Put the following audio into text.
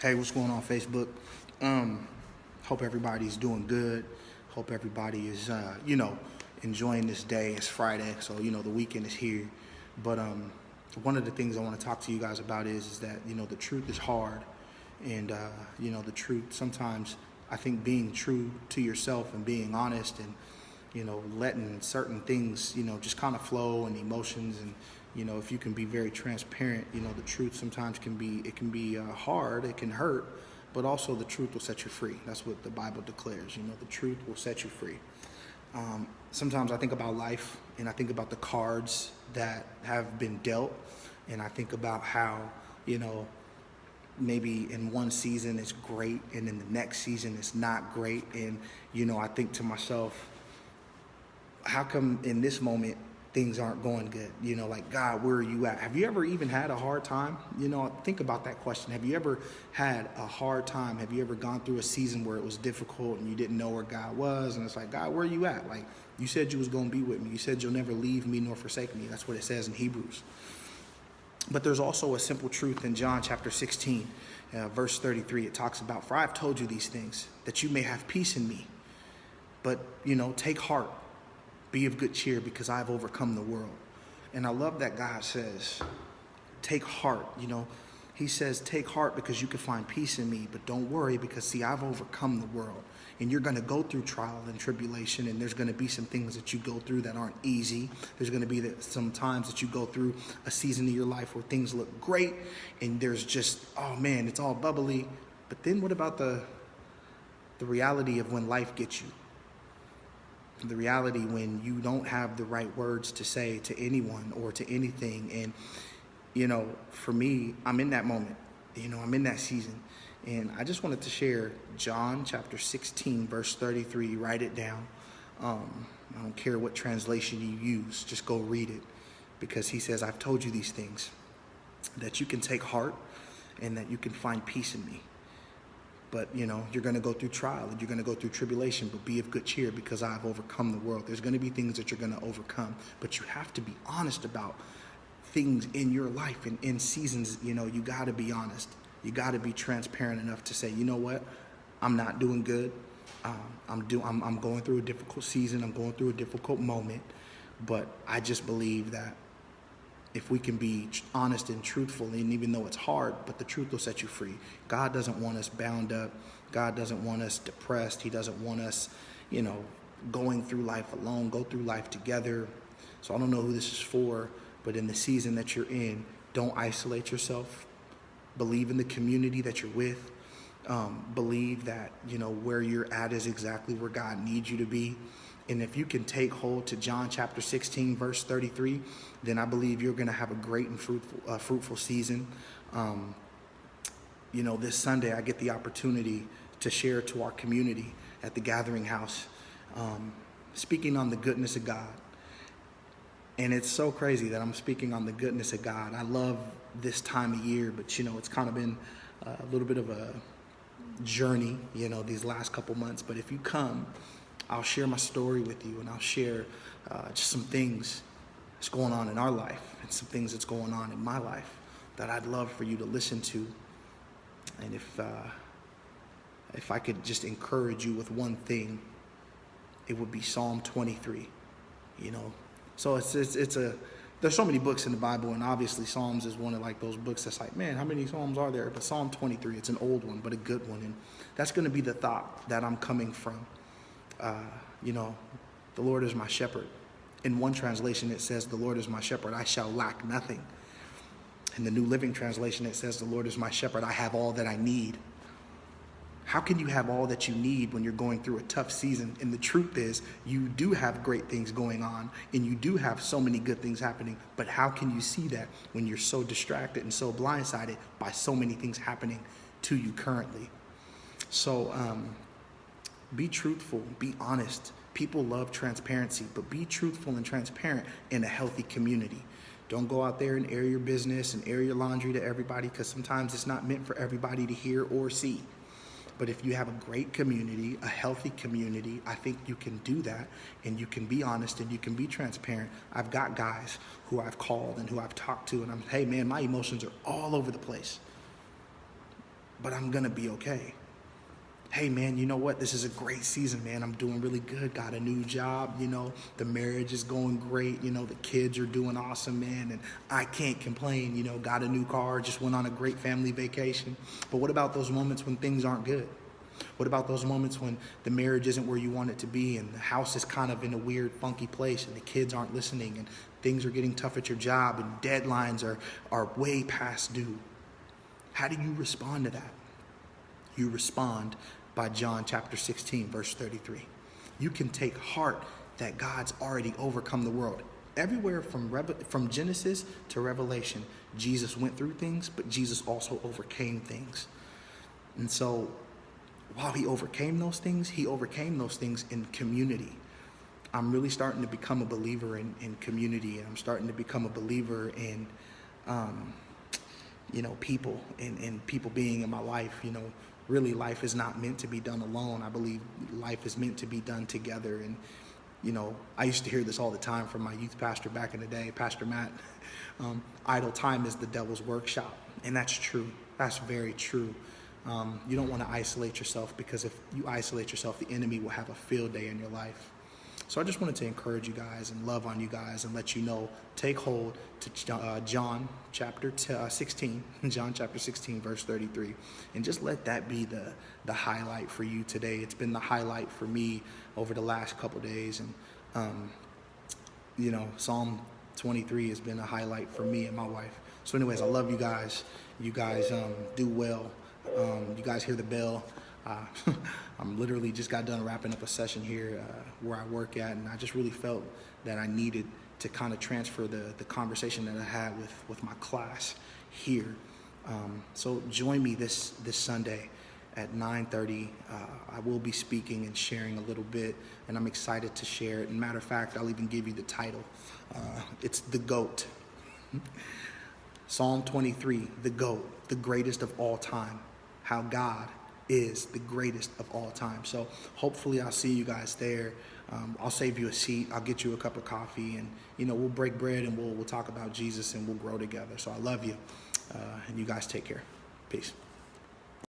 Hey, what's going on, Facebook? Hope everybody's doing good. Hope everybody is, enjoying this day. It's Friday, so the weekend is here. But one of the things I want to talk to you guys about is that the truth is hard, and the truth sometimes. I think being true to yourself and being honest and letting certain things just kind of flow and emotions and if you can be very transparent, the truth sometimes can be hard, it can hurt, but also the truth will set you free. That's what the Bible declares. The truth will set you free. Sometimes I think about life and I think about the cards that have been dealt, and I think about how maybe in one season it's great and in the next season it's not great, and I think to myself, how come in this moment things aren't going good? Like, God, where are you at? Have you ever even had a hard time? Think about that question. Have you ever had a hard time? Have you ever gone through a season where it was difficult and you didn't know where God was? And it's like, God, where are you at? Like, you said you was going to be with me. You said you'll never leave me nor forsake me. That's what it says in Hebrews. But there's also a simple truth in John chapter 16, verse 33. It talks about, for I've told you these things, that you may have peace in me. But, take heart. Be of good cheer, because I've overcome the world. And I love that God says, take heart. He says, take heart because you can find peace in me. But don't worry, because, see, I've overcome the world. And you're going to go through trial and tribulation. And there's going to be some things that you go through that aren't easy. There's going to be some times that you go through a season of your life where things look great. And there's just, oh, man, it's all bubbly. But then what about the reality of when life gets you? The reality when you don't have the right words to say to anyone or to anything. And, for me, I'm in that moment. I'm in that season. And I just wanted to share John chapter 16, verse 33. Write it down. I don't care what translation you use. Just go read it. Because he says, I've told you these things, that you can take heart and that you can find peace in me. But, you're going to go through trial and you're going to go through tribulation, but be of good cheer because I've overcome the world. There's going to be things that you're going to overcome, but you have to be honest about things in your life and in seasons. You got to be honest. You got to be transparent enough to say, you know what, I'm not doing good. I'm going through a difficult season. I'm going through a difficult moment, but I just believe that if we can be honest and truthful, and even though it's hard, but the truth will set you free. God doesn't want us bound up. God doesn't want us depressed. He doesn't want us, going through life alone, go through life together. So I don't know who this is for, but in the season that you're in, don't isolate yourself. Believe in the community that you're with. Believe that, where you're at is exactly where God needs you to be. And if you can take hold to John chapter 16, verse 33, then I believe you're going to have a great and fruitful season. This Sunday I get the opportunity to share to our community at the Gathering House, speaking on the goodness of God. And it's so crazy that I'm speaking on the goodness of God. I love this time of year, but it's kind of been a little bit of a journey, these last couple months. But if you come, I'll share my story with you, and I'll share just some things that's going on in our life and some things that's going on in my life that I'd love for you to listen to. And if I could just encourage you with one thing, it would be Psalm 23. So there's so many books in the Bible, and obviously Psalms is one of like those books that's like, man, how many Psalms are there? But Psalm 23, it's an old one, but a good one, and that's going to be the thought that I'm coming from. The Lord is my shepherd. In one translation, it says, the Lord is my shepherd, I shall lack nothing. In the New Living Translation, it says, the Lord is my shepherd, I have all that I need. How can you have all that you need when you're going through a tough season? And the truth is, you do have great things going on, and you do have so many good things happening. But how can you see that when you're so distracted and so blindsided by so many things happening to you currently? So, be truthful, be honest. People love transparency, but be truthful and transparent in a healthy community. Don't go out there and air your business and air your laundry to everybody, because sometimes it's not meant for everybody to hear or see. But if you have a great community, a healthy community, I think you can do that, and you can be honest and you can be transparent. I've got guys who I've called and who I've talked to, and hey man, my emotions are all over the place. but I'm going to be okay. Hey, man, you know what? This is a great season, man. I'm doing really good. Got a new job, the marriage is going great. The kids are doing awesome, man. And I can't complain, got a new car, just went on a great family vacation. But what about those moments when things aren't good? What about those moments when the marriage isn't where you want it to be and the house is kind of in a weird, funky place and the kids aren't listening and things are getting tough at your job and deadlines are way past due? How do you respond to that? You respond by John chapter 16, verse 33. You can take heart that God's already overcome the world. Everywhere from Genesis to Revelation, Jesus went through things, but Jesus also overcame things. And so while he overcame those things in community. I'm really starting to become a believer in community. I'm starting to become a believer in, people and people being in my life. Really life is not meant to be done alone. I believe life is meant to be done together. And, I used to hear this all the time from my youth pastor back in the day, Pastor Matt. Idle time is the devil's workshop. And that's true. That's very true. You don't want to isolate yourself, because if you isolate yourself, the enemy will have a field day in your life. So I just wanted to encourage you guys and love on you guys and let you know, take hold to John chapter 16, John chapter 16, verse 33. And just let that be the highlight for you today. It's been the highlight for me over the last couple days. And, Psalm 23 has been a highlight for me and my wife. So anyways, I love you guys. You guys do well. You guys hear the bell. I'm literally just got done wrapping up a session here where I work at, and I just really felt that I needed to kind of transfer the conversation that I had with my class here. So join me this Sunday at 9:30. I will be speaking and sharing a little bit, and I'm excited to share it. And matter of fact, I'll even give you the title. It's The GOAT. Psalm 23, the GOAT, the greatest of all time. How God is the greatest of all time. So hopefully I'll see you guys there. I'll save you a seat. I'll get you a cup of coffee, and we'll break bread and we'll talk about Jesus and we'll grow together. So I love you, and you guys take care. Peace.